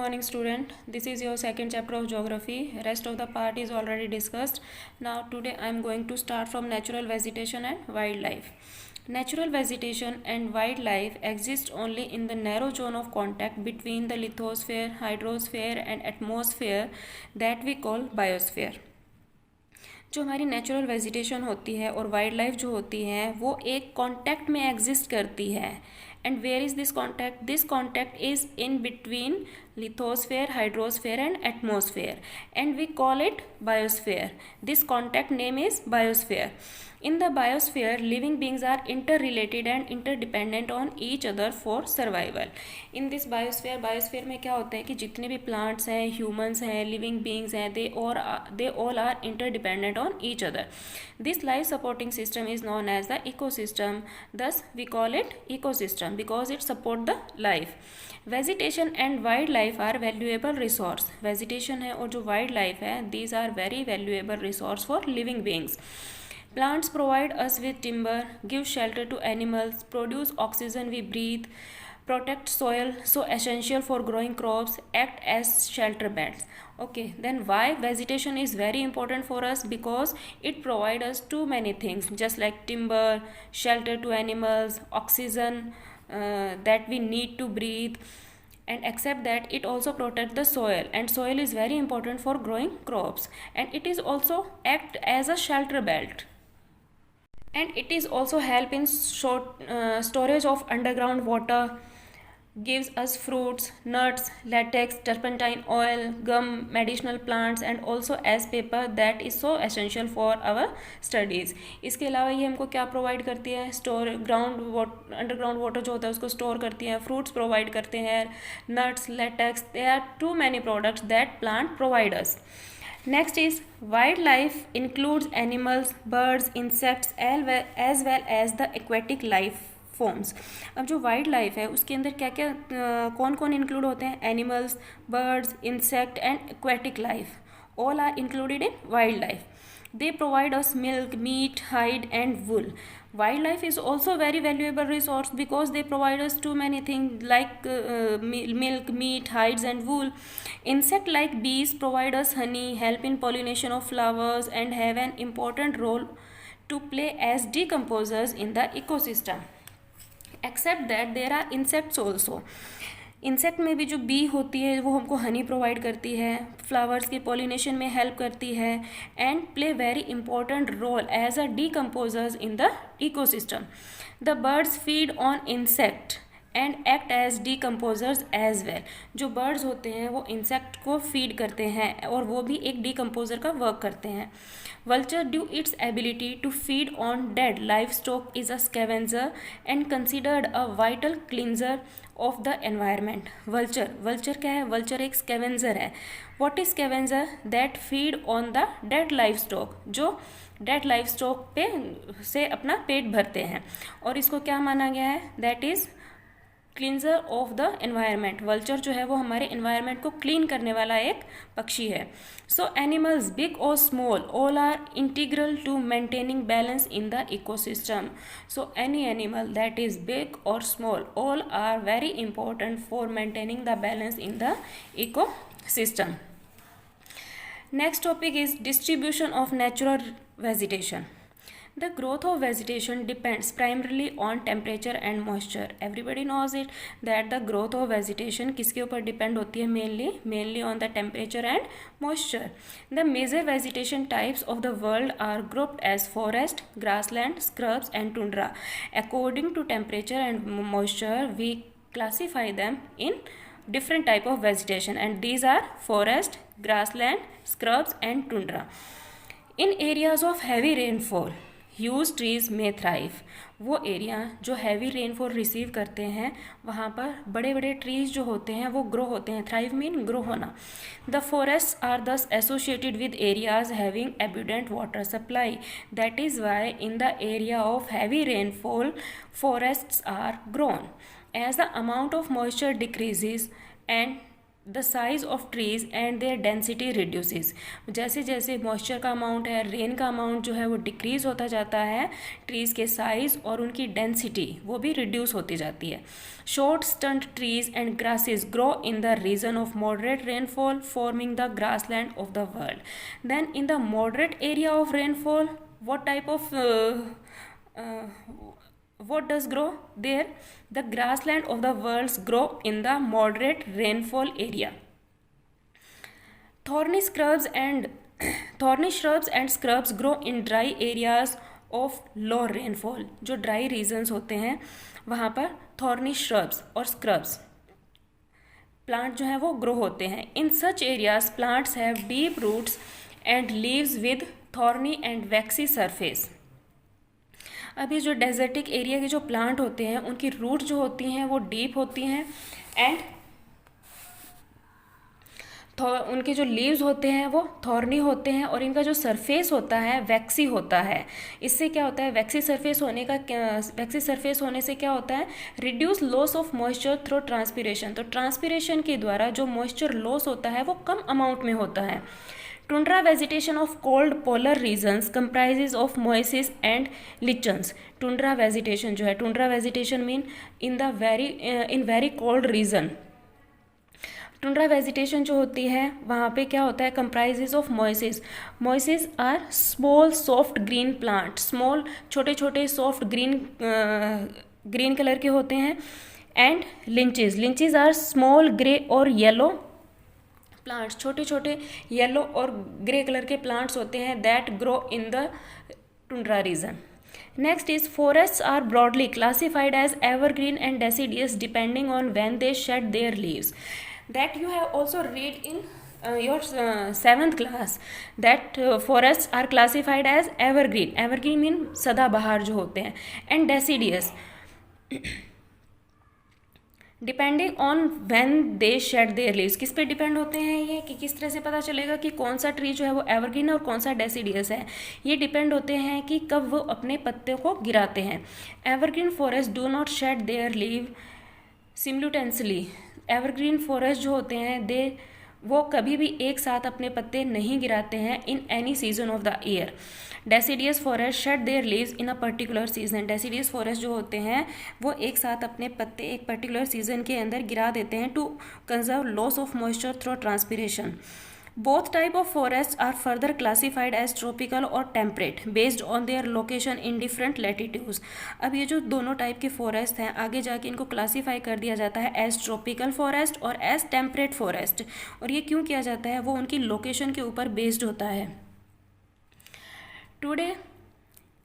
morning student. This is your second chapter of geography. Rest of the part is already discussed. Now today I am going to start from natural vegetation and wildlife. Natural vegetation and wildlife exist only in the narrow zone of contact between the lithosphere, hydrosphere and atmosphere that we call biosphere. जो हमारी natural vegetation होती है और wild life जो होती है वो एक कॉन्टैक्ट में एग्जिस्ट करती है. And where is this contact is in between lithosphere, hydrosphere and atmosphere, and we call it biosphere. This contact name is biosphere. In the biosphere, living beings are interrelated and interdependent on each other for survival. In this biosphere में क्या होता है कि जितने भी plants हैं, humans हैं, living beings हैं, they all are interdependent on each other. This life supporting system is known as the ecosystem. Thus, we call it ecosystem because it supports the life. Vegetation and wild life are valuable resource. Vegetation है और जो wild life है, these are very valuable resource for living beings. Plants provide us with timber, give shelter to animals, produce oxygen we breathe, protect soil, so essential for growing crops, act as shelter beds. Okay, then why vegetation is very important for us? Because it provides us too many things, just like timber, shelter to animals, oxygen that we need to breathe, and except that it also protects the soil, and soil is very important for growing crops, and it is also act as a shelter belt, and it is also help in storage of underground water, gives us fruits, nuts, latex, turpentine oil, gum, medicinal plants, and also as paper that is so essential for our studies. इसके अलावा ये हमको क्या provide करती है? Underground water जो होता है उसको स्टोर करती है, फ्रूट्स प्रोवाइड करते हैं, nuts, latex. There are too many products that plant provide us. Next is wildlife includes animals, birds, insects as well as the aquatic life forms. अब जो वाइल्ड लाइफ है उसके अंदर क्या क्या कौन कौन इंक्लूड होते हैं? Animals, birds, insect and aquatic life all are included in wildlife. They provide us milk, meat, hide and wool. Wildlife is also very valuable resource because they provide us too many things like milk, meat, hides and wool. Insect like bees provide us honey, help in pollination of flowers and have an important role to play as decomposers in the ecosystem. Except that there are insects also. Insect में भी जो B होती है वो हमको Honey provide करती है, flowers के पॉलिनेशन में हेल्प करती है and play very important role as a decomposers in the ecosystem. The birds feed on insect and act as decomposers as well. जो बर्ड्स होते हैं वो इंसेक्ट को फीड करते हैं और वो भी एक डीकम्पोजर का वर्क करते हैं. Vulture, due its ability to feed on dead livestock, is a scavenger and considered a vital cleanser of the environment. Vulture क्या है? Vulture एक scavenger है. What is scavenger? That feed on the dead livestock. जो dead livestock पे से अपना पेट भरते हैं और इसको क्या माना गया है? That is cleanser of the environment. Vulture जो है वो हमारे एनवायरनमेंट को क्लीन करने वाला एक पक्षी है. सो एनिमल्स बिग और small all are integral to maintaining balance in the ecosystem. So any animal that is big और small all are very important for maintaining the balance in the ecosystem. Next topic is distribution of natural vegetation. The growth of vegetation depends primarily on temperature and moisture. Everybody knows it that the growth of vegetation किसके ऊपर depend होती है? mainly on the temperature and moisture. The major vegetation types of the world are grouped as forest, grassland, scrubs and tundra. According to temperature and moisture, we classify them in different type of vegetation, and these are forest, grassland, scrubs and tundra. In areas of heavy rainfall, huge trees में thrive. वो area जो heavy rainfall receive करते हैं वहाँ पर बड़े बड़े trees जो होते हैं वो ग्रो होते हैं. थ्राइव मीन ग्रो होना. The forests are thus associated with areas having abundant water supply. That is why in the area of heavy rainfall forests are grown. As the amount of moisture decreases and the size of trees and their density reduces. जैसे जैसे moisture का amount है, rain का amount जो है वो decrease होता जाता है, ट्रीज़ के साइज और उनकी डेंसिटी वो भी रिड्यूस होती जाती है। Short stunt trees and grasses grow in the region of moderate rainfall forming the grassland of the world. Then in the moderate area of rainfall what type of what does grow there? The grassland of the world grow in the moderate rainfall area. Thorny shrubs and scrubs grow in dry areas of low rainfall. जो dry regions होते हैं वहाँ पर thorny shrubs और scrubs plant जो है वो grow होते हैं। In such areas plants have deep roots and leaves with thorny and waxy surface. अब ये जो डेजर्टिक एरिया के जो प्लांट होते हैं उनकी रूट जो होती हैं वो डीप होती हैं एंड उनके जो लीव्स होते हैं वो थॉर्नी होते हैं और इनका जो सरफेस होता है वैक्सी होता है। इससे क्या होता है, वैक्सी सरफेस होने से क्या होता है, reduce loss of moisture through transpiration. तो ट्रांसपिरेशन के द्वारा जो मॉइस्चर लॉस होता है वो कम अमाउंट में होता है। Tundra vegetation of cold polar regions comprises of mosses and lichens. Tundra vegetation जो है, tundra vegetation mean in very cold region. Tundra vegetation जो होती है वहाँ पे क्या होता है, comprises of mosses. Mosses are small soft green plant, small छोटे छोटे सॉफ्ट ग्रीन कलर के होते हैं। And lichens are small grey और येलो प्लांट्स, छोटे छोटे येलो और ग्रे कलर के प्लांट्स होते हैं that grow in the tundra region. Next is forests are broadly classified as evergreen and deciduous depending on when they shed their leaves. That you have also read in your 7th class that forests are classified as evergreen. Evergreen mean सदाबहार जो होते हैं, and deciduous depending on when they shade there leaves. किस पे depend होते हैं ये, कि किस तरह से पता चलेगा कि कौन सा ट्री जो है वो एवरग्रीन है और कौन सा डेसिडियस है। ये डिपेंड होते हैं कि कब वो अपने पत्ते को गिराते हैं। Evergreen forest do not shed their leave simultaneously. Evergreen forest जो होते हैं वो कभी भी एक साथ अपने पत्ते नहीं गिराते हैं in any season of the year. Deciduous forest shade there leaves in a particular season. Deciduous forest जो होते हैं वो एक साथ अपने पत्ते एक पर्टिकुलर सीजन के अंदर गिरा देते हैं to conserve loss of moisture through transpiration. Both type of forests are further classified as tropical और temperate based on their location in different latitudes. अब ये जो दोनों टाइप के फॉरेस्ट हैं आगे जाके इनको क्लासीफाई कर दिया जाता है एज ट्रॉपिकल फॉरेस्ट और एज टेम्परेट फॉरेस्ट। और ये क्यों किया जाता है, वो उनकी लोकेशन के ऊपर बेस्ड होता है। Today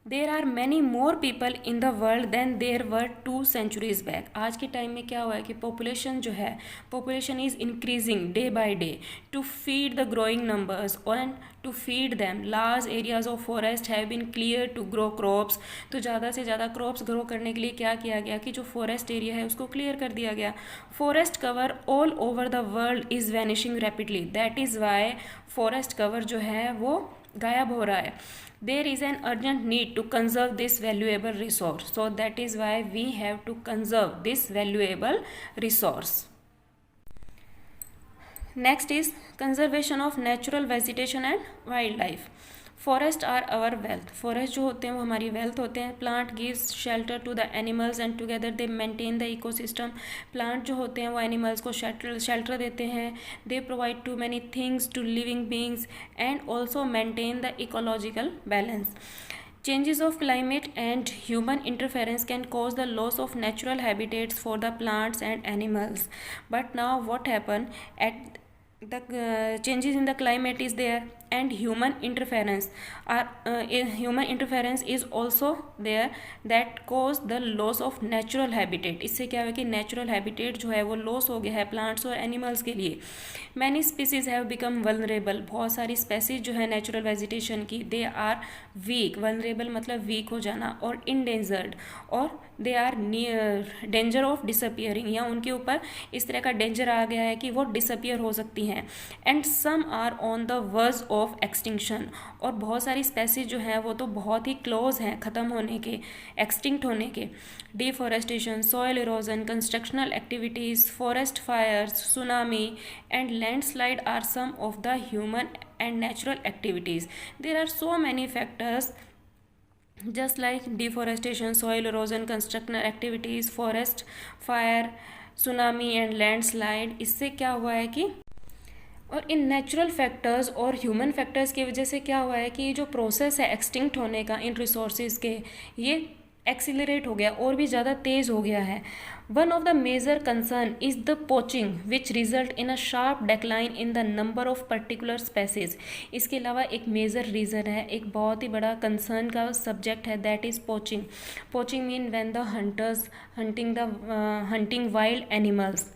there are many more people in the world than there were 2 centuries back. आज के टाइम में क्या हुआ है कि पॉपुलेशन जो है, population is increasing day by day to feed the growing numbers and to feed them large areas of forest have been clear to grow crops. तो ज़्यादा से ज़्यादा क्रॉप्स ग्रो करने के लिए क्या किया गया कि जो फॉरेस्ट एरिया है उसको क्लियर कर दिया गया। Forest cover all over the world is vanishing rapidly, that is why forest cover जो है वो गायब हो रहा है। There is an urgent need to conserve this valuable resource. So that is why we have to conserve this valuable resource. Next is conservation of natural vegetation and wildlife. Forest are our wealth. Forest जो होते हैं वो हमारी wealth होते हैं. Plant gives shelter to the animals and together they maintain the ecosystem. Plant जो होते हैं वो animals को shelter देते हैं. They provide too many things to living beings and also maintain the ecological balance. Changes of climate and human interference can cause the loss of natural habitats for the plants and animals. But now what happen at the changes in the climate is there and human interference is also there that cause the loss of natural habitat. इससे क्या है कि natural habitat जो है वो loss हो गया है plants और animals के लिए. Many species have become vulnerable. बहुत सारी species जो है natural vegetation की they are weak. Vulnerable मतलब weak हो जाना और endangered और they are near danger of disappearing, या उनके ऊपर इस तरह का डेंजर आ गया है कि वो डिसअपियर हो सकती हैं. And some are on the verge of of extinction, और बहुत सारी स्पेसीज जो हैं वो तो बहुत ही क्लोज हैं ख़त्म होने के, एक्सटिंक्ट होने के। Deforestation, soil erosion, constructional activities, forest fires, tsunami and landslide are some of the human and natural activities. There are so many factors just like deforestation, soil erosion, constructional activities, forest fire, tsunami and landslide. इससे क्या हुआ है कि और in natural factors और human factors की वजह से क्या हुआ है कि ये जो प्रोसेस है एक्सटिंक्ट होने का इन रिसोर्सेज के, ये एक्सीलरेट हो गया और भी ज़्यादा तेज़ हो गया है। One of the major concern is the poaching which result in a sharp decline in the number of particular species. इसके अलावा एक मेजर रीज़न है, एक बहुत ही बड़ा कंसर्न का सब्जेक्ट है, that is poaching. Poaching mean when the hunters hunting wild animals.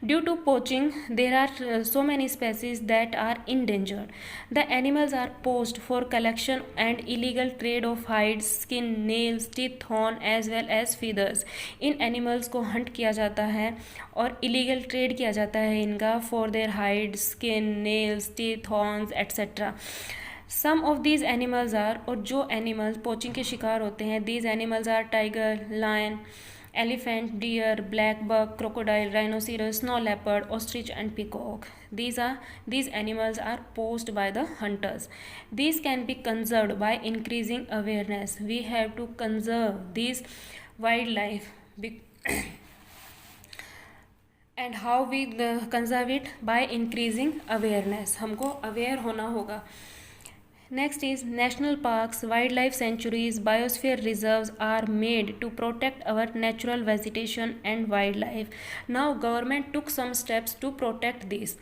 Due to poaching, there are so many species that are endangered. The animals are poached for collection and illegal trade of hides, skin, nails, teeth, horn as well as feathers. In animals को hunt किया जाता है और illegal trade किया जाता है इनका for their hides, skin, nails, teeth, horns etc. Some of these animals are, और जो animals poaching के शिकार होते हैं, these animals are tiger, lion, elephant, deer, black buck, crocodile, rhinoceros, snow leopard, ostrich and peacock. These animals are poached by the hunters. These can be conserved by increasing awareness. We have to conserve these wildlife. And how we conserve it? By increasing awareness. हमको aware होना होगा. Next is national parks, wildlife sanctuaries, biosphere reserves are made to protect our natural vegetation and wildlife. Now government took some steps to protect these.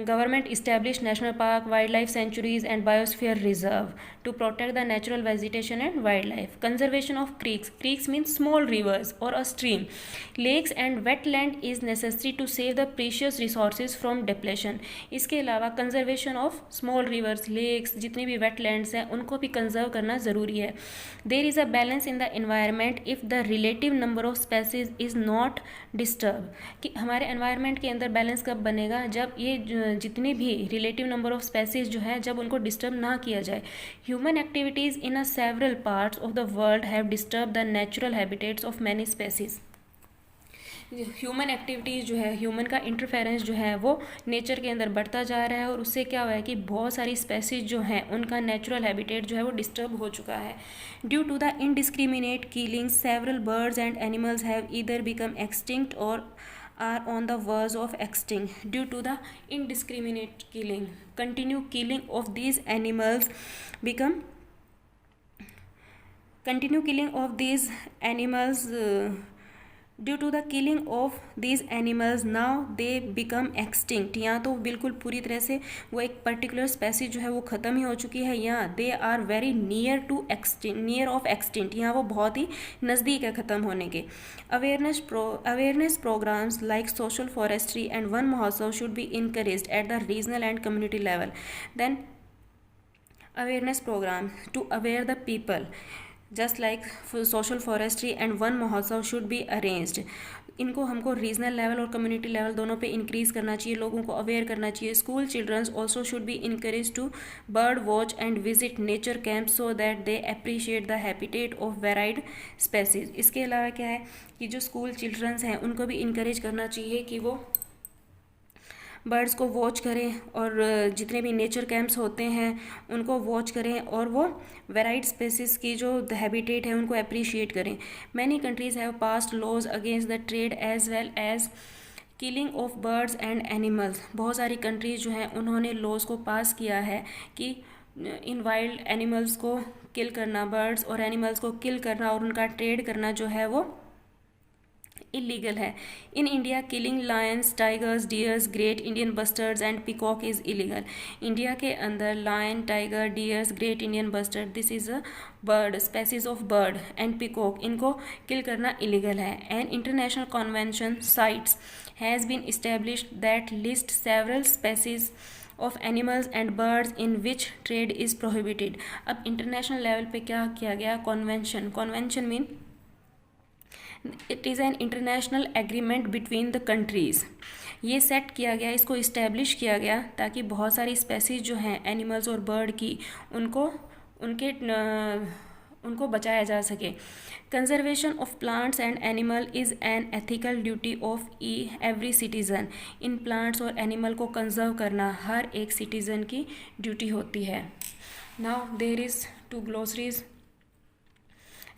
Government established national park, wildlife sanctuaries and biosphere reserve to protect the natural vegetation and wildlife. Conservation of creeks. Creeks means small rivers or a stream. Lakes and wetland is necessary to save the precious resources from depletion. इसके अलावा conservation of small rivers, lakes, जितनी भी wetlands हैं उनको भी conserve करना ज़रूरी है. There is a balance in the environment if the relative number of species is not disturbed. कि हमारे environment के अंदर balance कब बनेगा? जब ये जितनी भी रिलेटिव नंबर ऑफ स्पेसीज जो है जब उनको डिस्टर्ब ना किया जाए. Human activities in a several parts of the world have disturb the natural habitats of many species. Human activities जो है, ह्यूमन का इंटरफेरेंस जो है वो नेचर के अंदर बढ़ता जा रहा है और उससे क्या हुआ है कि बहुत सारी स्पेसीज जो हैं उनका नेचुरल हैबिटेट जो है वो डिस्टर्ब हो चुका है. Due to the indiscriminate killing several birds and animals have either become extinct और are on the verge of extinct due to the indiscriminate killing. Continue killing of these animals due to the killing of these animals now they become extinct. यहाँ तो बिल्कुल पूरी तरह से वो एक particular species जो है वो ख़त्म ही हो चुकी है. यहाँ they are very near of extinct. यहाँ वो बहुत ही नज़दीक है ख़त्म होने के. Awareness programs like social forestry and Van Mahotsav should be encouraged at the regional and community level. Then awareness program to aware the people just like social forestry and Van Mahotsav should be arranged. इनको हमको रीजनल लेवल और community level दोनों पे increase करना चाहिए, लोगों को aware करना चाहिए. School childrens also should be encourage to bird watch and visit nature camp so that they appreciate the habitat of varied species. इसके अलावा क्या है कि जो स्कूल चिल्ड्रंस हैं उनको भी इनकरेज करना चाहिए कि वो बर्ड्स को वॉच करें और जितने भी नेचर कैंप्स होते हैं उनको वॉच करें और वो वेराइड स्पेसीज की जो हैबिटेट है उनको अप्रिशिएट करें. Many countries have passed laws against the trade as well as killing of birds and animals. बहुत सारी कंट्रीज़ जो हैं उन्होंने लॉज को पास किया है कि इन वाइल्ड एनिमल्स को किल करना, बर्ड्स और एनिमल्स को किल करना और उनका ट्रेड करना जो है वो इलीगल है. In India killing lions, tigers, deers, great Indian bustards and peacock is illegal. India के अंदर lion, tiger, deers, great Indian bustard, this is a bird, species of bird and peacock, इनको kill करना illegal है. An international convention CITES has been established that list several species of animals and birds in which trade is prohibited. अब international level पे क्या किया गया? Convention mean it is an international agreement between the countries. ये set किया गया, इसको establish किया गया ताकि बहुत सारी स्पेसीज जो हैं एनिमल्स और बर्ड की, उनको बचाया जा सके। Conservation of plants and animal is an ethical duty of every citizen. इन प्लांट्स और एनिमल को कंजर्व करना हर एक सिटीज़न की ड्यूटी होती है। Now there is 2 glossaries.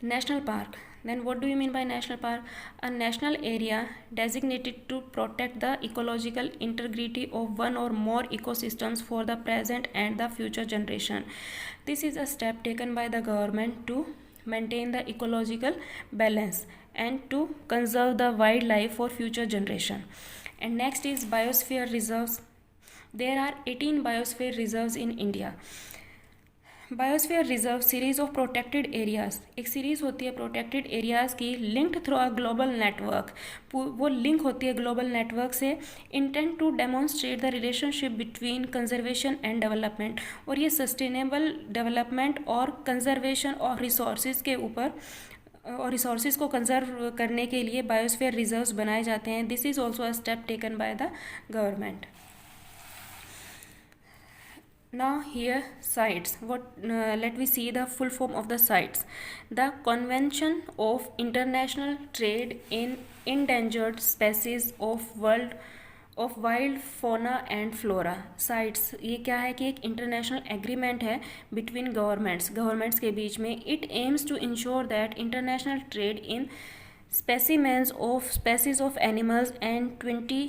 National park. Then what do you mean by national park? A national area designated to protect the ecological integrity of one or more ecosystems for the present and the future generation. This is a step taken by the government to maintain the ecological balance and to conserve the wildlife for future generation. And next is biosphere reserves. There are 18 biosphere reserves in India. Biosphere reserve series of protected areas, एक series होती है protected areas की, linked through a global network. वो link होती है global network से, intent to demonstrate the relationship between conservation and development. और ये सस्टेनेबल डेवलपमेंट और कंजर्वेशन और रिसोर्सेज के ऊपर और रिसोर्सेज को कंजर्व करने के लिए बायोस्फीयर रिजर्व्स बनाए जाते हैं। This is also a step taken by the government. Now here CITES. Let we see the full form of the CITES. The Convention of International Trade in Endangered Species of Wild Fauna and Flora. CITES ये क्या है कि एक international agreement है between governments के बीच में। It aims to ensure that international trade in species of animals and 20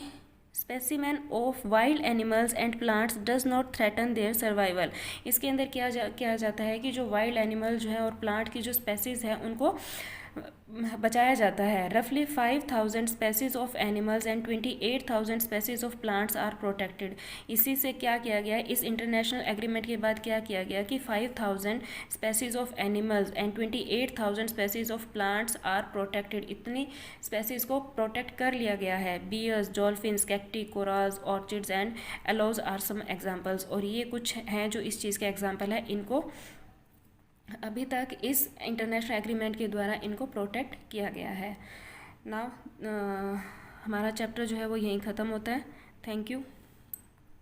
specimen of wild animals and plants does not threaten their survival. इसके अंदर किया जाता है कि जो वाइल्ड एनिमल जो है और प्लांट की जो स्पेसीज है उनको बचाया जाता है। रफली 5000 species of animals and 28,000 species of plants are protected. इसी से क्या किया गया, इस इंटरनेशनल एग्रीमेंट के बाद क्या किया गया कि 5000 species of animals and 28,000 species of plants are protected. इतनी स्पेसीज को प्रोटेक्ट कर लिया गया है। Bears, dolphins, cacti, corals, orchids and aloes are some examples. और ये कुछ हैं जो इस चीज़ के एग्जाम्पल है। इनको अभी तक इस इंटरनेशनल एग्रीमेंट के द्वारा इनको प्रोटेक्ट किया गया है। नाउ हमारा चैप्टर जो है वो यहीं ख़त्म होता है। Thank you.